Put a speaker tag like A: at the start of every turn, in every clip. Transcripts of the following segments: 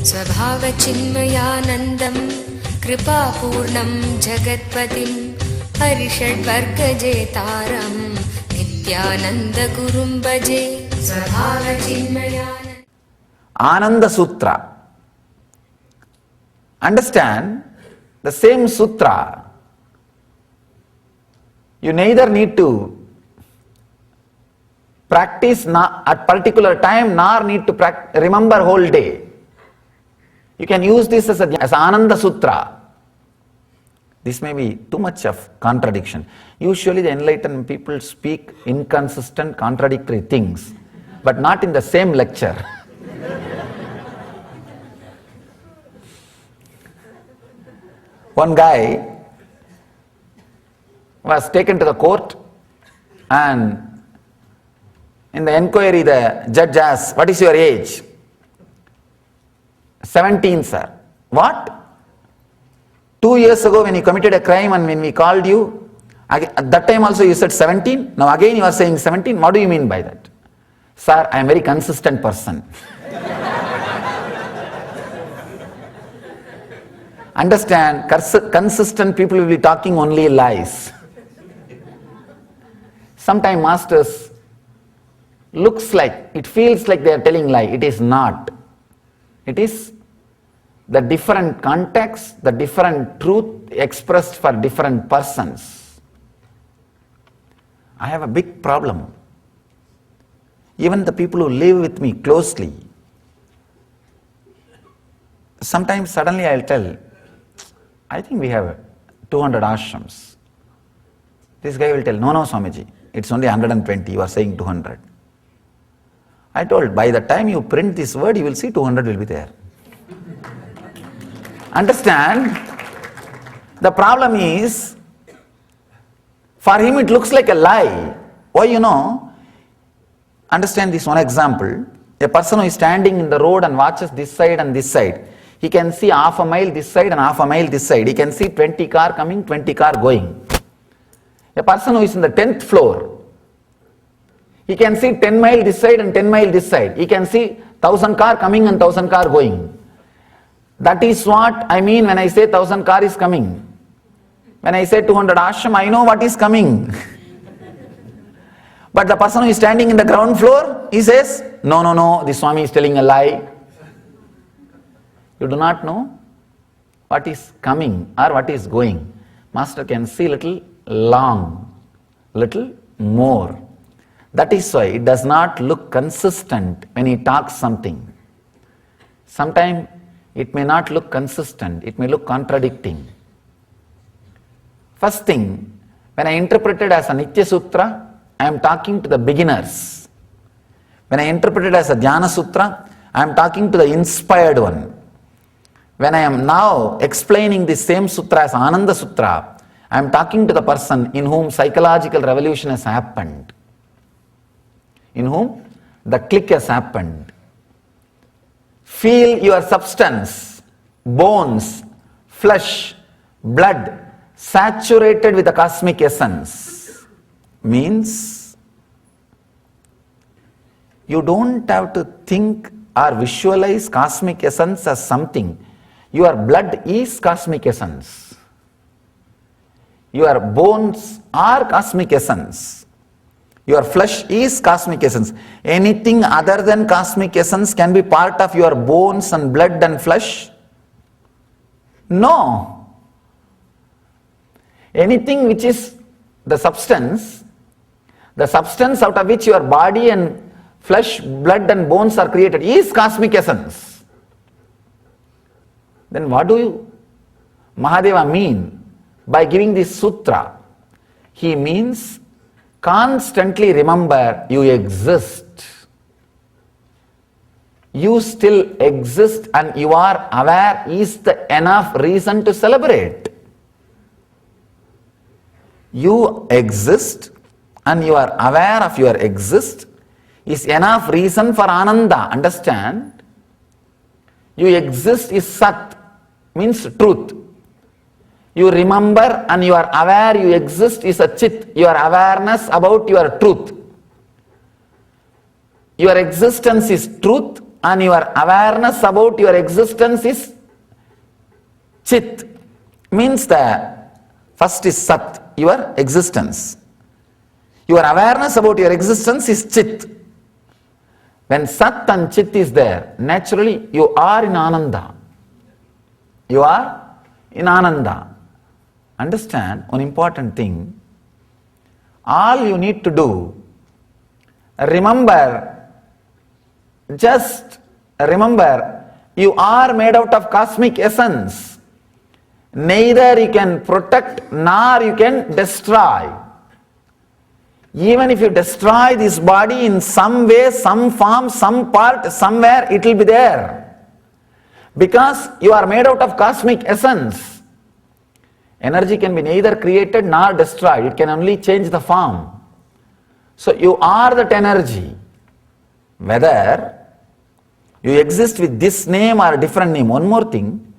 A: स्वभावचिन्मयानन्दं कृपापूर्णं जगत्पतिं हरिषड्वर्गजेतारं नित्यानन्दगुरुं भजे स्वभावचिन्मयानन्द.
B: Ananda Sutra. Understand, the same sutra, you neither need to practice at particular time nor need to remember whole day. You can use this as Ananda Sutra. This may be too much of contradiction. Usually the enlightened people speak inconsistent, contradictory things, but not in the same lecture. One guy was taken to the court, and in the enquiry the judge asked, "What is your age?" 17, sir. What? 2 years ago when you committed a crime and when we called you, at that time also you said 17? Now again you are saying 17? What do you mean by that? Sir, I am a very consistent person. Understand, consistent people will be talking only lies. Sometimes masters it feels like they are telling lie. It is not. It is the different context, the different truth expressed for different persons. I have a big problem. Even the people who live with me closely, sometimes suddenly I'll tell, I think we have 200 ashrams. This guy will tell, no, Swamiji, it's only 120, you are saying 200. I told, by the time you print this word, you will see 200 will be there. Understand? The problem is, for him it looks like a lie. Why, Understand this one example. A person who is standing in the road and watches this side and this side, he can see half a mile this side and half a mile this side. He can see 20 cars coming, 20 cars going. A person who is in the 10th floor, he can see 10 miles this side and 10 miles this side. He can see 1,000 cars coming and 1,000 cars going. That is what I mean when I say 1,000 cars is coming. When I say 200 ashram, I know what is coming. But the person who is standing in the ground floor, he says, no, the Swami is telling a lie. You do not know what is coming or what is going. Master can see little long, little more. That is why it does not look consistent when he talks something. Sometimes it may not look consistent, it may look contradicting. First thing, when I interpret it as a Nitya Sutra, I am talking to the beginners. When I interpret it as a Dhyana Sutra, I am talking to the inspired one. When I am now explaining the same sutra as Ananda Sutra, I am talking to the person in whom psychological revolution has happened, in whom the click has happened. Feel your substance, bones, flesh, blood, saturated with the cosmic essence. Means you don't have to think or visualize cosmic essence as something. Your blood is cosmic essence. Your bones are cosmic essence. Your flesh is cosmic essence. Anything other than cosmic essence can be part of your bones and blood and flesh? No. Anything which is the substance out of which your body and flesh, blood and bones are created is cosmic essence. Then what do Mahadeva mean by giving this sutra? He means constantly remember you exist. You still exist and you are aware is the enough reason to celebrate. You exist and you are aware of your exist is enough reason for Ananda. Understand? You exist is Sat, means truth. You remember and you are aware you exist is a Chit, your awareness about your truth. Your existence is truth and your awareness about your existence is Chit. Means the first is Sat, your existence. Your awareness about your existence is Chit. When Sat and Chit is there, naturally you are in Ananda. You are in Ananda. Understand one important thing. All you need to do, just remember, you are made out of cosmic essence. Neither you can protect nor you can destroy. Even if you destroy this body in some way, some form, some part, somewhere, it will be there. Because you are made out of cosmic essence. Energy can be neither created nor destroyed. It can only change the form. So you are that energy. Whether you exist with this name or a different name. One more thing,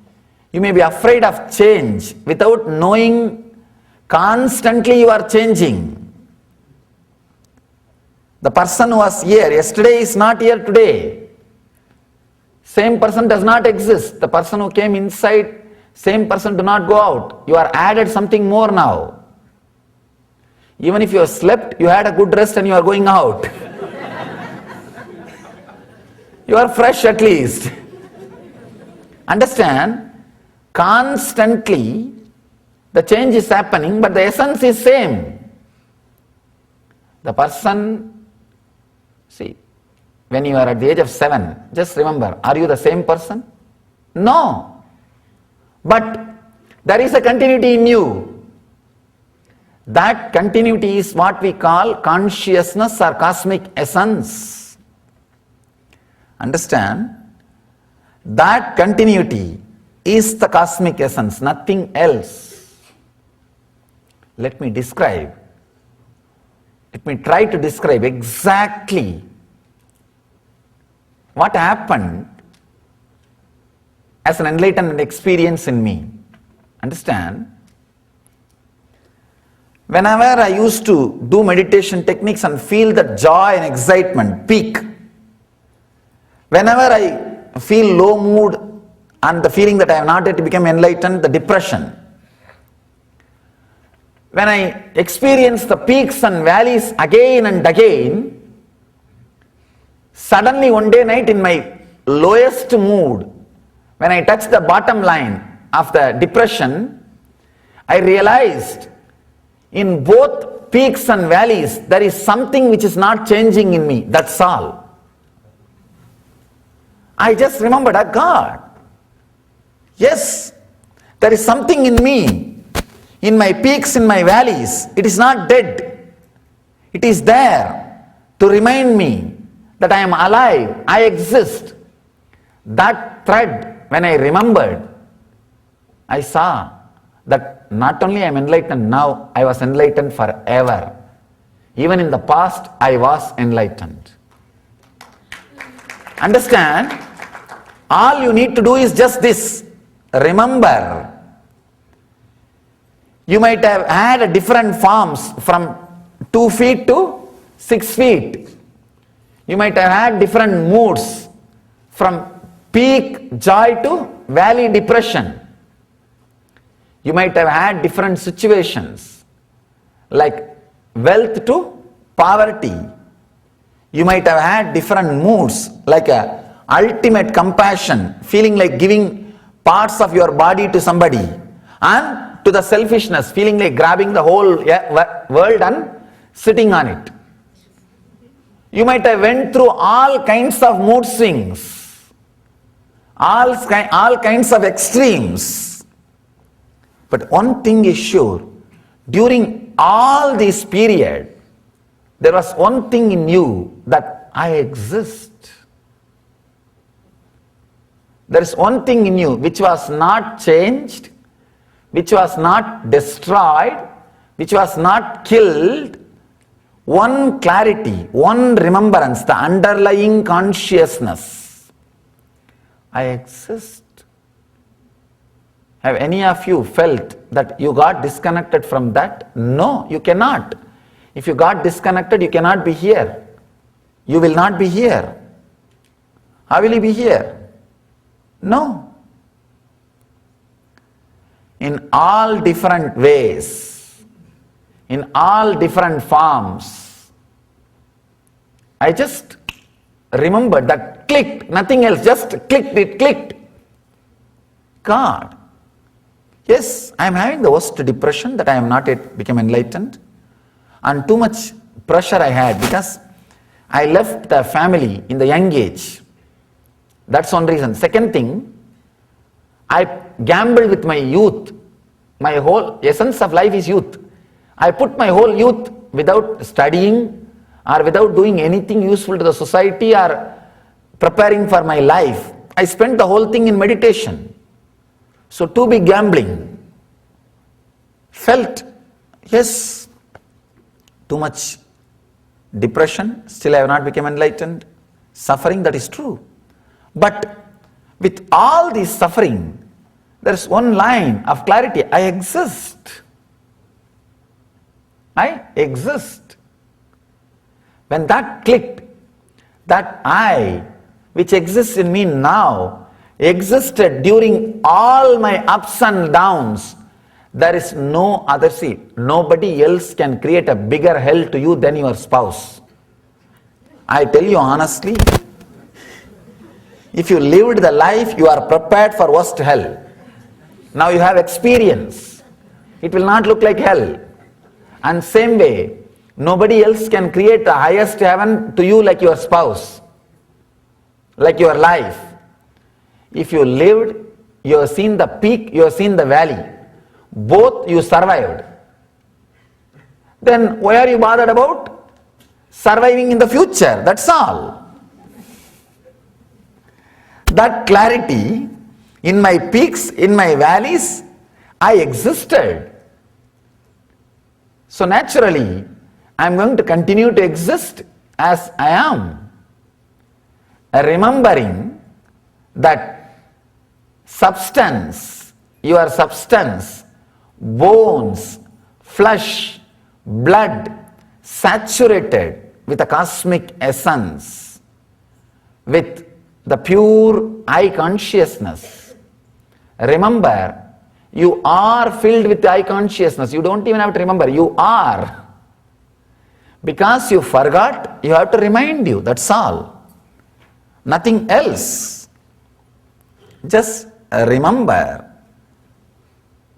B: you may be afraid of change without knowing constantly you are changing. The person who was here yesterday is not here today. Same person does not exist. The person who came inside, same person do not go out. You are added something more now. Even if you have slept, you had a good rest and you are going out. You are fresh at least. Understand? Constantly the change is happening, but the essence is same. The person, see, when you are at the age of 7, just remember, are you the same person? No. But there is a continuity in you. That continuity is what we call consciousness or cosmic essence. Understand? That continuity is the cosmic essence, nothing else. Let me describe. Let me try to describe exactly what happened as an enlightenment experience in me. Understand? Whenever I used to do meditation techniques and feel that joy and excitement peak, whenever I feel low mood and the feeling that I have not yet become enlightened, the depression, when I experience the peaks and valleys again and again, suddenly one day night in my lowest mood, when I touched the bottom line of the depression, I realized in both peaks and valleys there is something which is not changing in me, that's all. I just remembered, God, yes, there is something in me. In my peaks, in my valleys, it is not dead. It is there to remind me that I am alive, I exist. That thread, when I remembered, I saw that not only I am enlightened now, I was enlightened forever. Even in the past, I was enlightened. Understand? All you need to do is just this. Remember. You might have had different forms from 2 feet to 6 feet. You might have had different moods from peak joy to valley depression. You might have had different situations like wealth to poverty. You might have had different moods like a ultimate compassion, feeling like giving parts of your body to somebody, and to the selfishness, feeling like grabbing the whole world and sitting on it. You might have went through all kinds of mood swings, all kinds of extremes. But one thing is sure, during all this period, there was one thing in you, that I exist. There is one thing in you which was not changed, which was not destroyed, which was not killed. One clarity, one remembrance, the underlying consciousness. I exist. Have any of you felt that you got disconnected from that? No, you cannot. If you got disconnected, you cannot be here. You will not be here. How will he be here? No. In all different ways, in all different forms, I just remembered that clicked, nothing else, just clicked, it clicked. God. Yes, I am having the worst depression that I am not yet become enlightened, and too much pressure I had because I left the family in the young age. That's one reason. Second thing, I gambled with my youth. My whole essence of life is youth. I put my whole youth without studying or without doing anything useful to the society or preparing for my life. I spent the whole thing in meditation. So too big gambling. Felt, yes, too much depression, still I have not become enlightened. Suffering, that is true. But with all this suffering, there is one line of clarity. I exist. I exist. When that clicked, that I, which exists in me now, existed during all my ups and downs. There is no other seat. Nobody else can create a bigger hell to you than your spouse. I tell you honestly, if you lived the life, you are prepared for worst hell. Now you have experience. It will not look like hell. And same way, nobody else can create the highest heaven to you like your spouse, like your life. If you lived, you have seen the peak, you have seen the valley. Both you survived. Then why are you bothered about surviving in the future? That's all. That clarity, in my peaks, in my valleys, I existed. So naturally, I am going to continue to exist as I am. Remembering that substance, your substance, bones, flesh, blood, saturated with a cosmic essence, with the pure I consciousness. Remember, you are filled with I consciousness. You don't even have to remember, you are. Because you forgot, you have to remind you, that's all. Nothing else. Just remember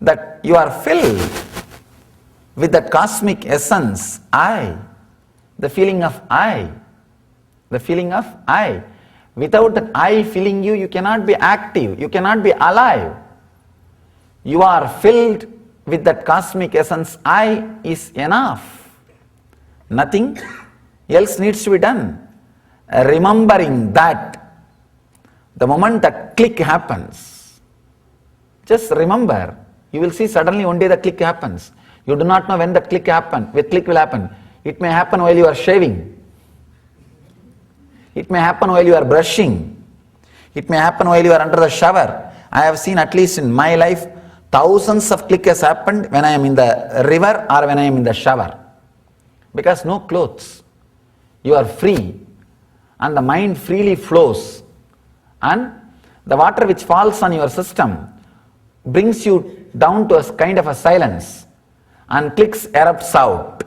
B: that you are filled with that cosmic essence, I, the feeling of I, the feeling of I. Without that I feeling you, you cannot be active, you cannot be alive. You are filled with that cosmic essence, I is enough. Nothing else needs to be done. Remembering that, the moment that click happens, just remember, you will see suddenly one day the click happens. You do not know when that click will happen. It may happen while you are shaving. It may happen while you are brushing. It may happen while you are under the shower. I have seen, at least in my life, thousands of clicks has happened when I am in the river or when I am in the shower. Because no clothes. You are free and the mind freely flows. And the water which falls on your system brings you down to a kind of a silence, and clicks erupts out.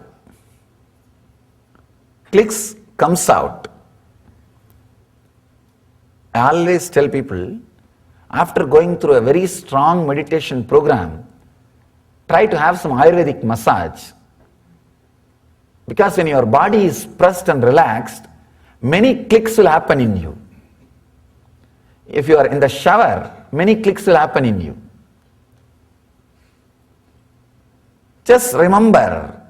B: Clicks comes out. I always tell people, after going through a very strong meditation program, try to have some Ayurvedic massage. Because when your body is pressed and relaxed, many clicks will happen in you. If you are in the shower, many clicks will happen in you. Just remember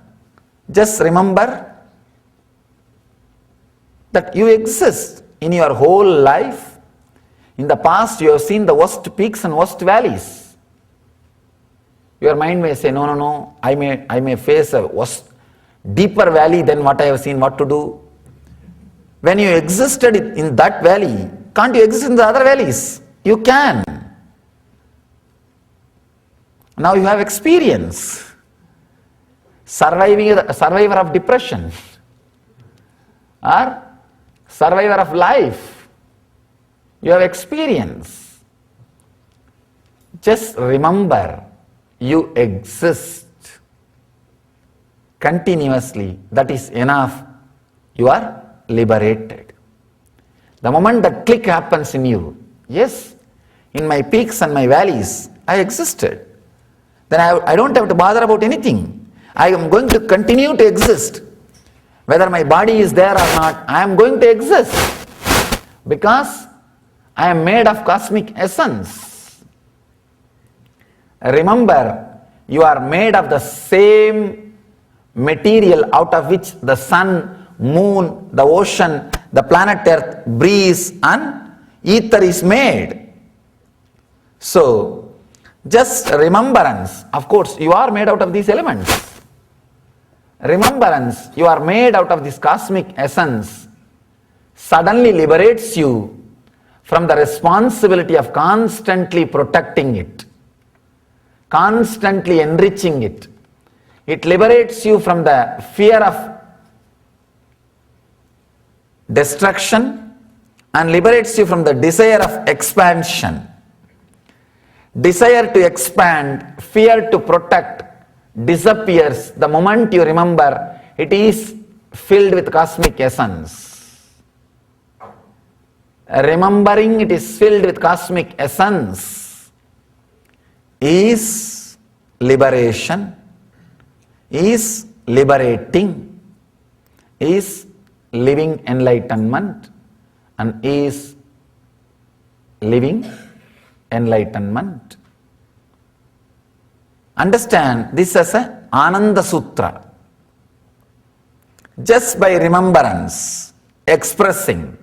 B: that you exist in your whole life. In the past, you have seen the worst peaks and worst valleys. Your mind may say, no, I may face a worse, deeper valley than what I have seen, what to do. When you existed in that valley, can't you exist in the other valleys? You can. Now you have experience. Survivor of depression or survivor of life. You have experience. Just remember, you exist continuously. That is enough. You are liberated. The moment that click happens in you, yes, in my peaks and my valleys, I existed. Then I don't have to bother about anything. I am going to continue to exist. Whether my body is there or not, I am going to exist. Because I am made of cosmic essence. Remember, you are made of the same material out of which the sun, moon, the ocean, the planet Earth, breeze and ether is made. So, just remembrance, of course, you are made out of these elements. Remembrance, you are made out of this cosmic essence, suddenly liberates you from the responsibility of constantly protecting it, constantly enriching it. It liberates you from the fear of destruction and liberates you from the desire of expansion. Desire to expand, fear to protect disappears the moment you remember it is filled with cosmic essence. Remembering it is filled with cosmic essence is liberation, is liberating, is living enlightenment, and is living enlightenment. Understand this as a Ananda Sutra. Just by remembrance, expressing,